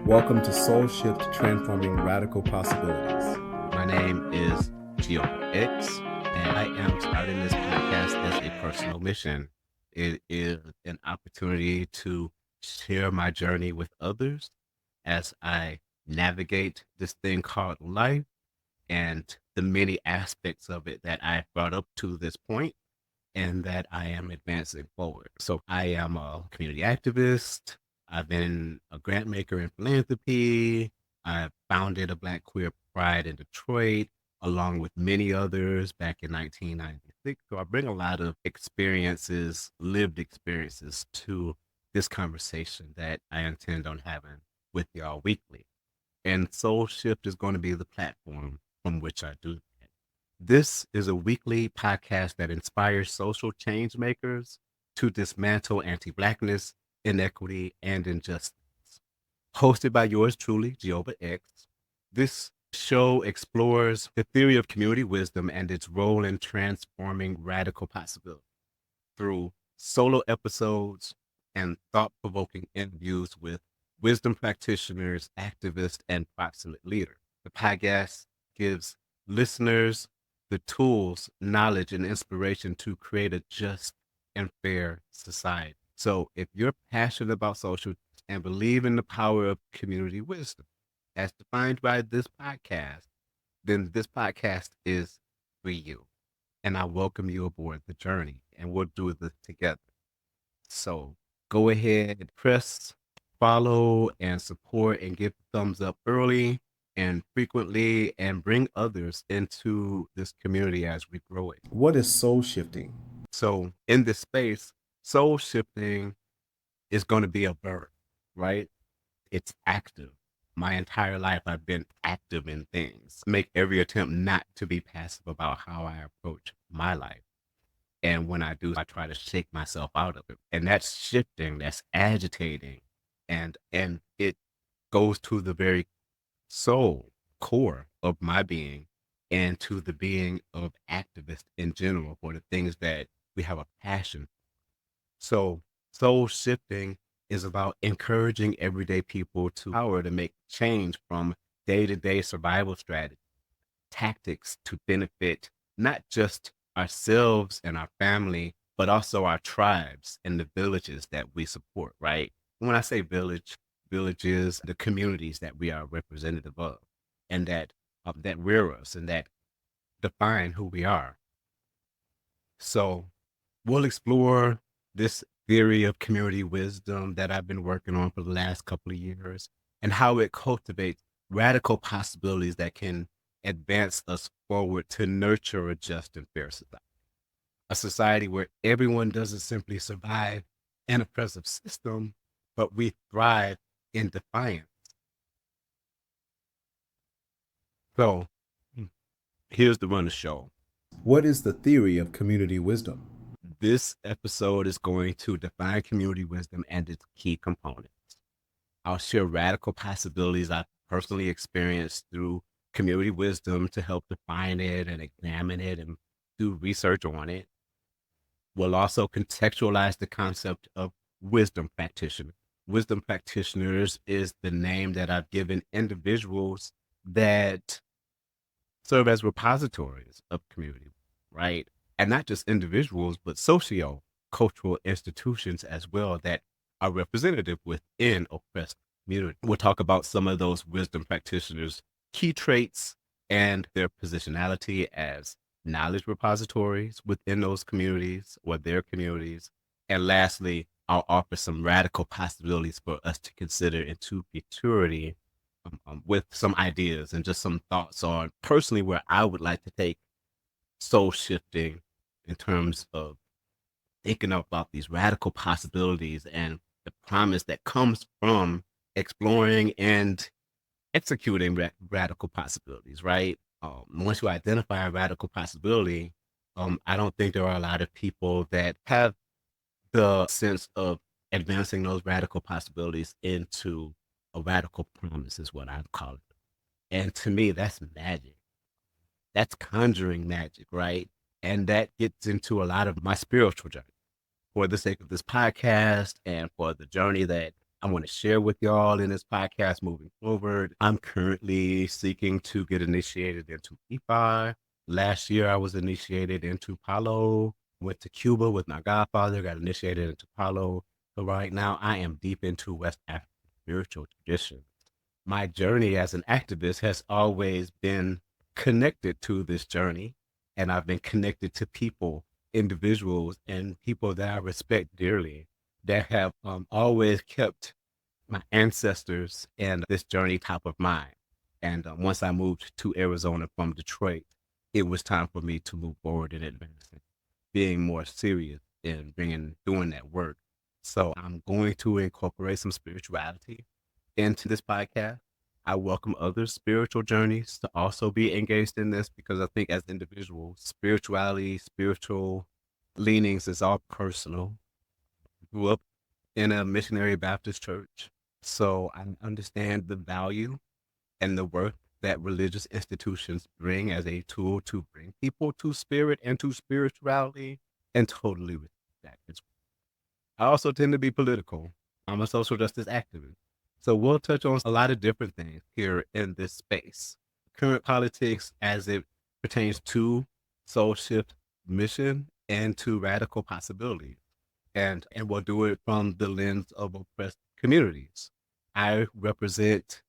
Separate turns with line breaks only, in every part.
Welcome to SoulShift, Transforming Radical Possibilities.
My name is JyOba X, and I am starting this podcast as a personal mission. It is an opportunity to share my journey with others as I navigate this thing called life and the many aspects of it that I've brought up to this point and that I am advancing forward. So I am a community activist. I've been a grantmaker in philanthropy. I founded a Black Queer Pride in Detroit, along with many others back in 1996. So I bring a lot of experiences, lived experiences to this conversation that I intend on having with y'all weekly. And SoulShift is going to be the platform from which I do that. This is a weekly podcast that inspires social change makers to dismantle anti-Blackness, inequity, and injustice. Hosted by yours truly, JyOba X. This show explores the theory of community wisdom and its role in transforming radical possibility through solo episodes and thought-provoking interviews with wisdom practitioners, activists, and proximate leaders. The podcast gives listeners the tools, knowledge, and inspiration to create a just and fair society. So if you're passionate about social and believe in the power of community wisdom, as defined by this podcast, then this podcast is for you. And I welcome you aboard the journey, and we'll do this together. So go ahead, press follow and support and give thumbs up early and frequently and bring others into this community as we grow it.
What is soul shifting?
So in this space, soul shifting is going to be a verb, right? It's active. My entire life, I've been active in things. Make every attempt not to be passive about how I approach my life. And when I do, I try to shake myself out of it. And that's shifting, that's agitating. And it goes to the very soul core of my being and to the being of activists in general for the things that we have a passion. So soul shifting is about encouraging everyday people to power to make change from day-to-day survival strategies, tactics to benefit not just ourselves and our family, but also our tribes and the villages that we support, right? When I say villages, the communities that we are representative of and that rear us and that define who we are. So we'll explore this theory of community wisdom that I've been working on for the last couple of years and how it cultivates radical possibilities that can advance us forward to nurture a just and fair society. A society where everyone doesn't simply survive in an oppressive system, but we thrive in defiance. So here's the run of the show.
What is the theory of community wisdom?
This episode is going to define community wisdom and its key components. I'll share radical possibilities I've personally experienced through community wisdom to help define it and examine it and do research on it. We'll also contextualize the concept of wisdom practitioner. Wisdom practitioners is the name that I've given individuals that serve as repositories of community, right? And not just individuals, but socio-cultural institutions as well that are representative within oppressed communities. We'll talk about some of those wisdom practitioners' key traits and their positionality as knowledge repositories within those communities or their communities. And lastly, I'll offer some radical possibilities for us to consider into futurity with some ideas and just some thoughts on personally where I would like to take soul shifting in terms of thinking about these radical possibilities and the promise that comes from exploring and executing radical possibilities, right? Once you identify a radical possibility, I don't think there are a lot of people that have the sense of advancing those radical possibilities into a radical promise is what I'd call it. And to me, that's magic. That's conjuring magic, right? And that gets into a lot of my spiritual journey. For the sake of this podcast and for the journey that I want to share with y'all in this podcast moving forward. I'm currently seeking to get initiated into EFI. Last year, I was initiated into Palo, went to Cuba with my godfather, got initiated into Palo. So right now, I am deep into West African spiritual tradition. My journey as an activist has always been connected to this journey, and I've been connected to people, individuals, and people that I respect dearly that have always kept my ancestors and this journey top of mind. And once I moved to Arizona from Detroit, it was time for me to move forward in advancing, being more serious in doing that work. So I'm going to incorporate some spirituality into this podcast. I welcome other spiritual journeys to also be engaged in this because I think as individuals, spirituality, spiritual leanings is all personal. Grew up in a missionary Baptist church, so I understand the value and the worth that religious institutions bring as a tool to bring people to spirit and to spirituality, and totally respect that as well. I also tend to be political. I'm a social justice activist. So we'll touch on a lot of different things here in this space. Current politics as it pertains to SoulShift mission and to radical possibility. And we'll do it from the lens of oppressed communities. I represent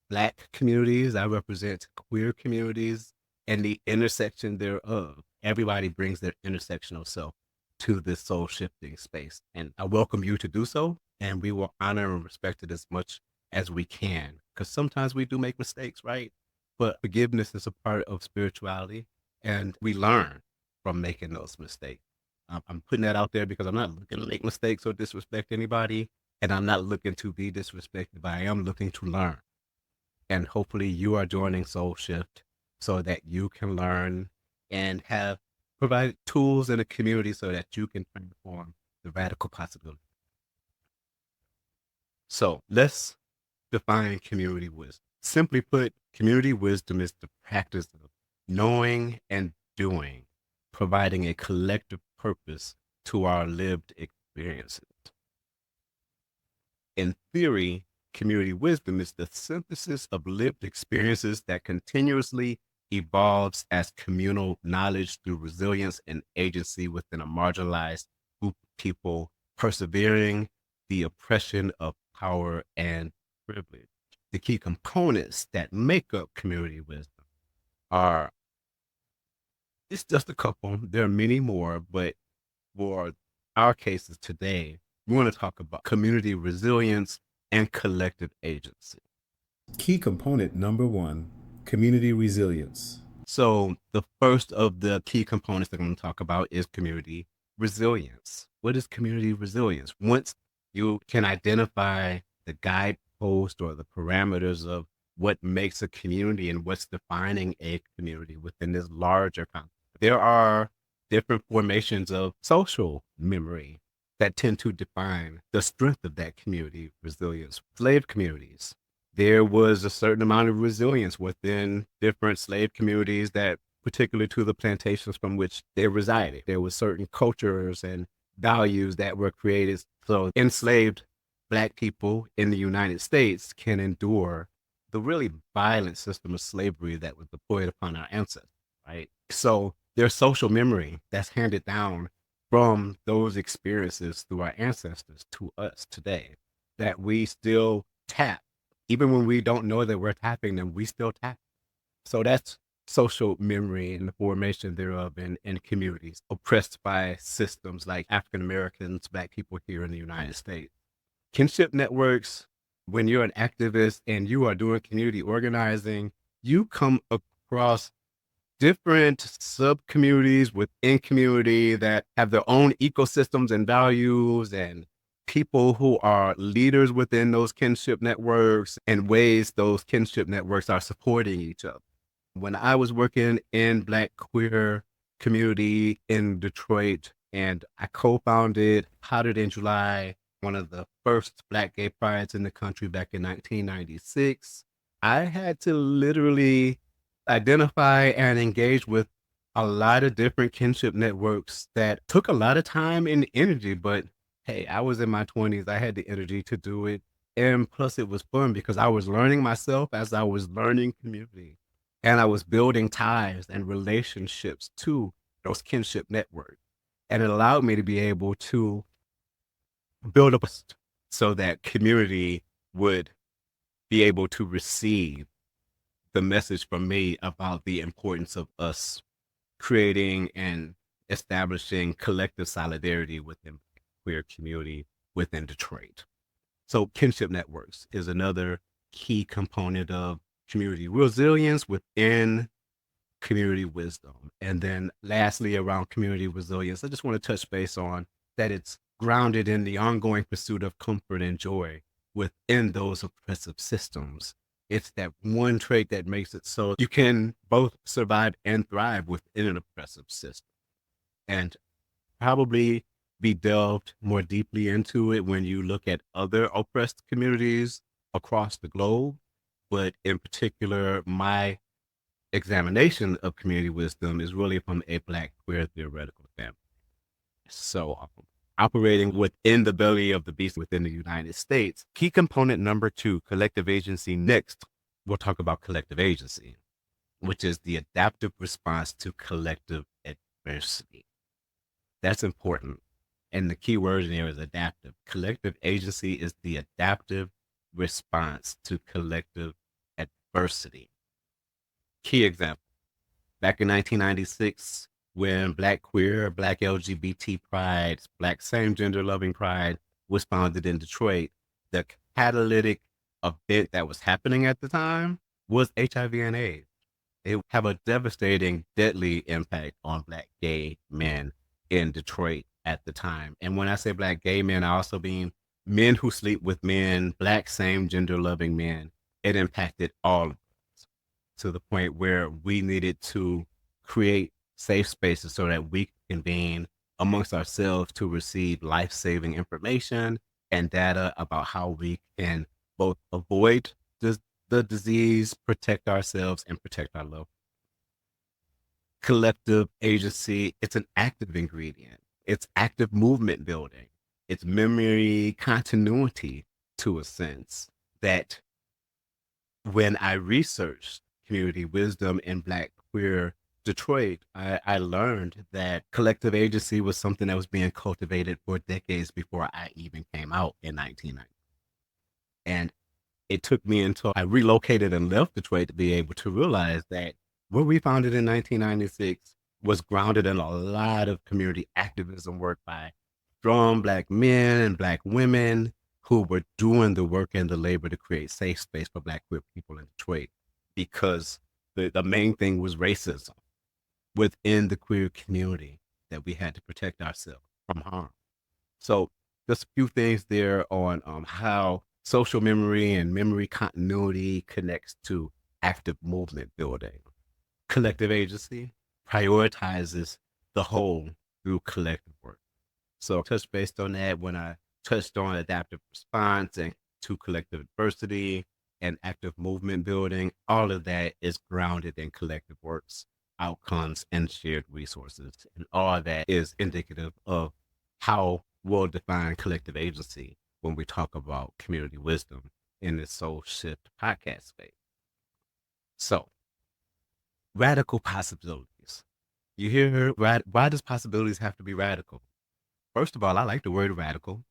Black communities, I represent queer communities, and the intersection thereof. Everybody brings their intersectional self to this soul shifting space. And I welcome you to do so. And we will honor and respect it as much as we can. Because sometimes we do make mistakes, right? But forgiveness is a part of spirituality. And we learn from making those mistakes. I'm putting that out there because I'm not looking to make mistakes or disrespect anybody. And I'm not looking to be disrespected, but I am looking to learn. And hopefully you are joining SoulShift so that you can learn and have provided tools in a community so that you can transform the radical possibility. So let's define community wisdom. Simply put, community wisdom is the practice of knowing and doing, providing a collective purpose to our lived experiences. In theory, community wisdom is the synthesis of lived experiences that continuously evolves as communal knowledge through resilience and agency within a marginalized group of people, persevering the oppression of power and privilege. The key components that make up community wisdom are, it's just a couple, there are many more, but for our cases today, we want to talk about community resilience and collective agency.
Key component number 1, community resilience.
So the first of the key components that I'm going to talk about is community resilience. What is community resilience? Once you can identify the guidepost or the parameters of what makes a community and what's defining a community within this larger context, there are different formations of social memory that tend to define the strength of that community resilience. Slave communities, there was a certain amount of resilience within different slave communities that particular to the plantations from which they resided. There were certain cultures and values that were created so enslaved Black people in the United States can endure the really violent system of slavery that was deployed upon our ancestors, right? So there's social memory that's handed down from those experiences through our ancestors to us today that we still tap. Even when we don't know that we're tapping them, we still tap. So that's social memory and the formation thereof in communities oppressed by systems like African Americans, Black people here in the United States. Kinship networks, when you're an activist and you are doing community organizing, you come across different sub-communities within community that have their own ecosystems and values and people who are leaders within those kinship networks and ways those kinship networks are supporting each other. When I was working in Black queer community in Detroit and I co-founded Hotter Than July, one of the first Black gay prides in the country back in 1996, I had to literally identify and engage with a lot of different kinship networks that took a lot of time and energy, but hey, I was in my 20s. I had the energy to do it. And plus it was fun because I was learning myself as I was learning community, and I was building ties and relationships to those kinship networks. And it allowed me to be able to build up so that community would be able to receive the message from me about the importance of us creating and establishing collective solidarity within the queer community within Detroit. So kinship networks is another key component of community resilience within community wisdom. And then lastly, around community resilience, I just want to touch base on that it's grounded in the ongoing pursuit of comfort and joy within those oppressive systems. It's that one trait that makes it so you can both survive and thrive within an oppressive system. And probably be delved more deeply into it when you look at other oppressed communities across the globe. But in particular, my examination of community wisdom is really from a Black queer theoretical standpoint. So operating within the belly of the beast within the United States. Key component number 2, collective agency. Next, we'll talk about collective agency, which is the adaptive response to collective adversity. That's important. And the key word in there is adaptive. Collective agency is the adaptive response to collective adversity. Key example, back in 1996, when Black queer, Black LGBT pride, Black same gender loving pride was founded in Detroit, the catalytic event that was happening at the time was HIV and AIDS. It would have a devastating, deadly impact on Black gay men in Detroit at the time. And when I say Black gay men, I also mean men who sleep with men, Black same gender loving men. It impacted all of us to the point where we needed to create safe spaces so that we can convene amongst ourselves to receive life-saving information and data about how we can both avoid the disease, protect ourselves, and protect our loved ones. Collective agency, it's an active ingredient. It's active movement building. It's memory continuity, to a sense, that when I researched community wisdom in Black queer Detroit, I learned that collective agency was something that was being cultivated for decades before I even came out in 1990. And it took me until I relocated and left Detroit to be able to realize that what we founded in 1996 was grounded in a lot of community activism work by strong Black men and Black women who were doing the work and the labor to create safe space for Black queer people in Detroit, because the main thing was racism within the queer community that we had to protect ourselves from harm. So just a few things there on how social memory and memory continuity connects to active movement building. Collective agency prioritizes the whole through collective work. So touch based on that when I touched on adaptive response and to collective adversity and active movement building. All of that is grounded in collective works, outcomes, and shared resources. And all that is indicative of how we'll define collective agency when we talk about community wisdom in this SoulShift podcast space. So, radical possibilities. You hear, why does possibilities have to be radical? First of all, I like the word radical.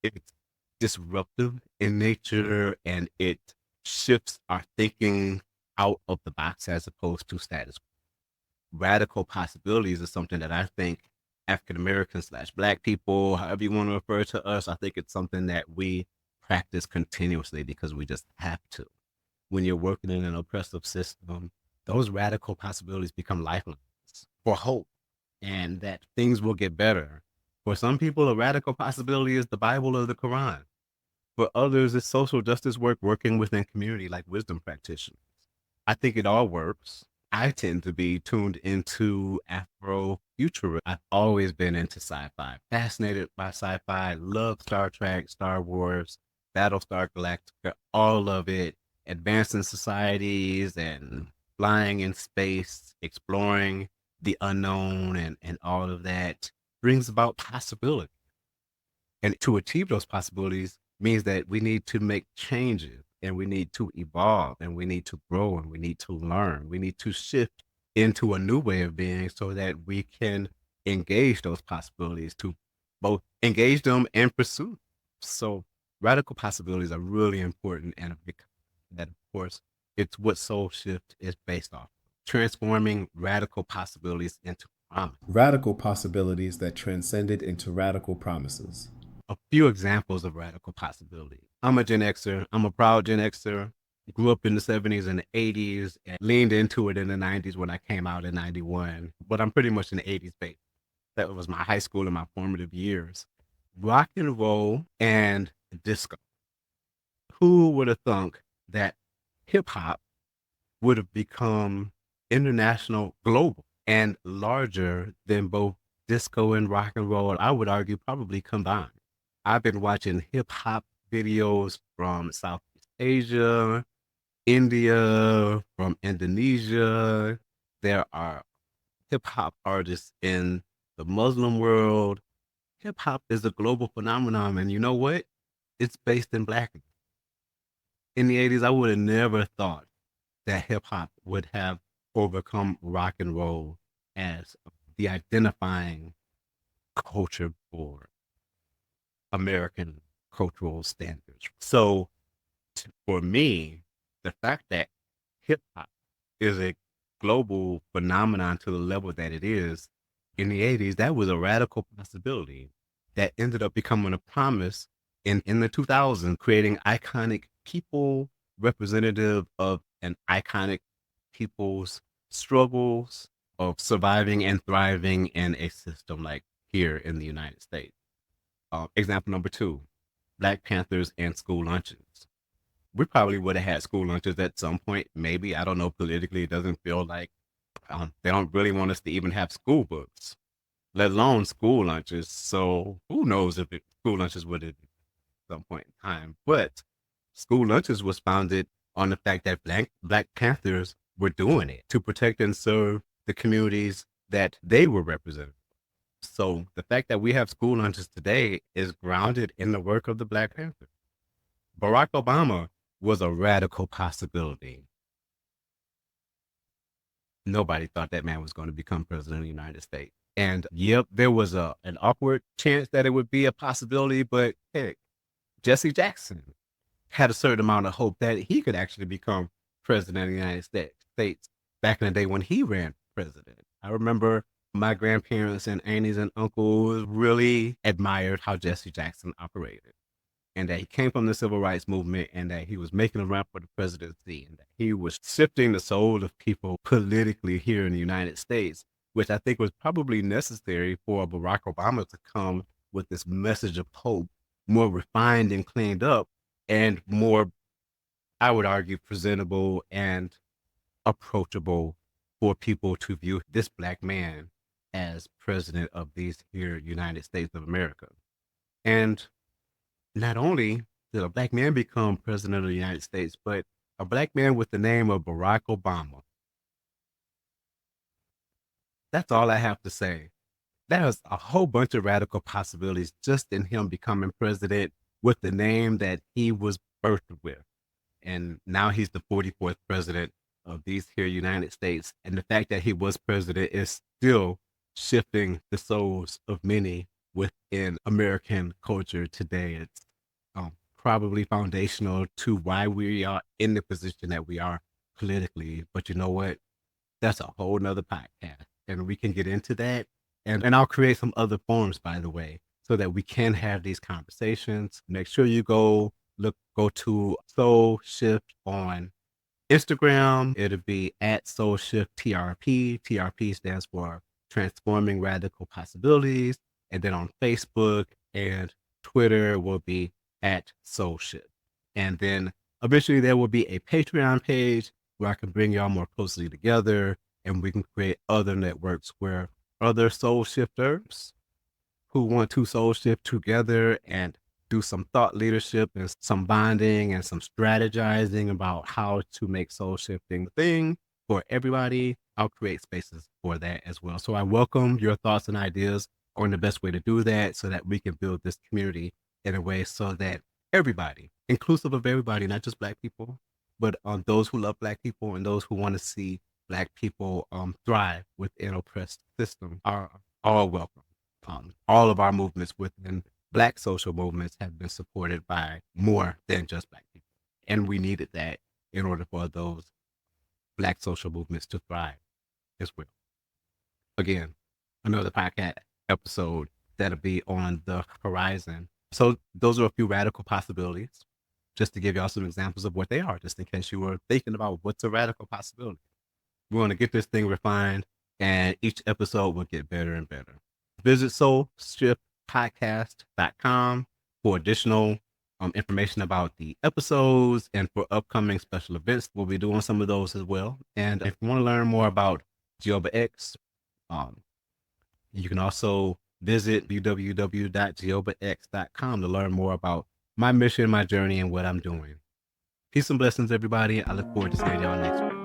It's disruptive in nature, and it shifts our thinking out of the box as opposed to status quo. Radical possibilities is something that I think African Americans / Black people, however you want to refer to us, I think it's something that we practice continuously because we just have to. When you're working in an oppressive system, those radical possibilities become lifelines for hope and that things will get better. For some people, a radical possibility is the Bible or the Quran. For others, it's social justice work working within community like wisdom practitioners. I think it all works. I tend to be tuned into Afrofuturism. I've always been into sci-fi, fascinated by sci-fi, love Star Trek, Star Wars, Battlestar Galactica, all of it, advancing societies and flying in space, exploring the unknown and all of that brings about possibility. And to achieve those possibilities, means that we need to make changes and we need to evolve and we need to grow and we need to learn. We need to shift into a new way of being so that we can engage those possibilities, to both engage them and pursue. So radical possibilities are really important, and a big that, of course, it's what SoulShift is based off. Transforming radical possibilities into promise.
Radical possibilities that transcended into radical promises.
A few examples of radical possibility. I'm a Gen Xer. I'm a proud Gen Xer. Grew up in the 70s and the 80s and leaned into it in the 90s when I came out in 91. But I'm pretty much an 80s baby. That was my high school and my formative years. Rock and roll and disco. Who would have thunk that hip hop would have become international, global, and larger than both disco and rock and roll? I would argue probably combined. I've been watching hip hop videos from Southeast Asia, India, from Indonesia. There are hip hop artists in the Muslim world. Hip hop is a global phenomenon, and you know what? It's based in Blackness. In the 80s, I would have never thought that hip hop would have overcome rock and roll as the identifying culture for American cultural standards. So for me, the fact that hip hop is a global phenomenon to the level that it is in the 80s, that was a radical possibility that ended up becoming a promise in the 2000s, creating iconic people representative of an iconic people's struggles of surviving and thriving in a system like here in the United States. Example number 2, Black Panthers and school lunches. We probably would have had school lunches at some point. Maybe, I don't know, politically, it doesn't feel like they don't really want us to even have school books, let alone school lunches. So who knows if school lunches would have at some point in time. But school lunches was founded on the fact that Black Panthers were doing it to protect and serve the communities that they were representing. So the fact that we have school lunches today is grounded in the work of the Black Panthers. Barack Obama was a radical possibility. Nobody thought that man was going to become president of the United States. And yep, there was an awkward chance that it would be a possibility, but heck, Jesse Jackson had a certain amount of hope that he could actually become president of the United States back in the day when he ran for president. I remember my grandparents and aunties and uncles really admired how Jesse Jackson operated, and that he came from the civil rights movement, and that he was making a run for the presidency, and that he was shifting the soul of people politically here in the United States, which I think was probably necessary for Barack Obama to come with this message of hope, more refined and cleaned up, and more, I would argue, presentable and approachable for people to view this Black man as president of these here United States of America. And not only did a Black man become president of the United States, but a Black man with the name of Barack Obama. That's all I have to say. There's a whole bunch of radical possibilities just in him becoming president with the name that he was birthed with. And now he's the 44th president of these here United States. And the fact that he was president is still shifting the souls of many within American culture today. It's probably foundational to why we are in the position that we are politically. But you know what? That's a whole nother podcast. And we can get into that. And I'll create some other forums, by the way, so that we can have these conversations. Make sure you go to SoulShift on Instagram. It'll be at SoulShift TRP. TRP stands for Transforming Radical Possibilities. And then on Facebook and Twitter will be at SoulShift. And then eventually there will be a Patreon page where I can bring y'all more closely together, and we can create other networks where other soul shifters who want to soul shift together and do some thought leadership and some bonding and some strategizing about how to make soul shifting a thing for everybody. I'll create spaces for that as well. So I welcome your thoughts and ideas on the best way to do that so that we can build this community in a way so that everybody, inclusive of everybody, not just Black people, but those who love Black people and those who want to see Black people thrive within oppressed systems are all welcome. All of our movements within Black social movements have been supported by more than just Black people. And we needed that in order for those Black social movements to thrive as well. Again, another podcast episode that'll be on the horizon. So those are a few radical possibilities, just to give y'all some examples of what they are, just in case you were thinking about what's a radical possibility. We're going to get this thing refined, and each episode will get better and better. Visit SoulShiftPodcast.com for additional information about the episodes and for upcoming special events. We'll be doing some of those as well. And if you want to learn more about JyOba X, you can also visit www.JyObaX.com to learn more about my mission, my journey, and what I'm doing. Peace and blessings, everybody. I look forward to seeing y'all next week.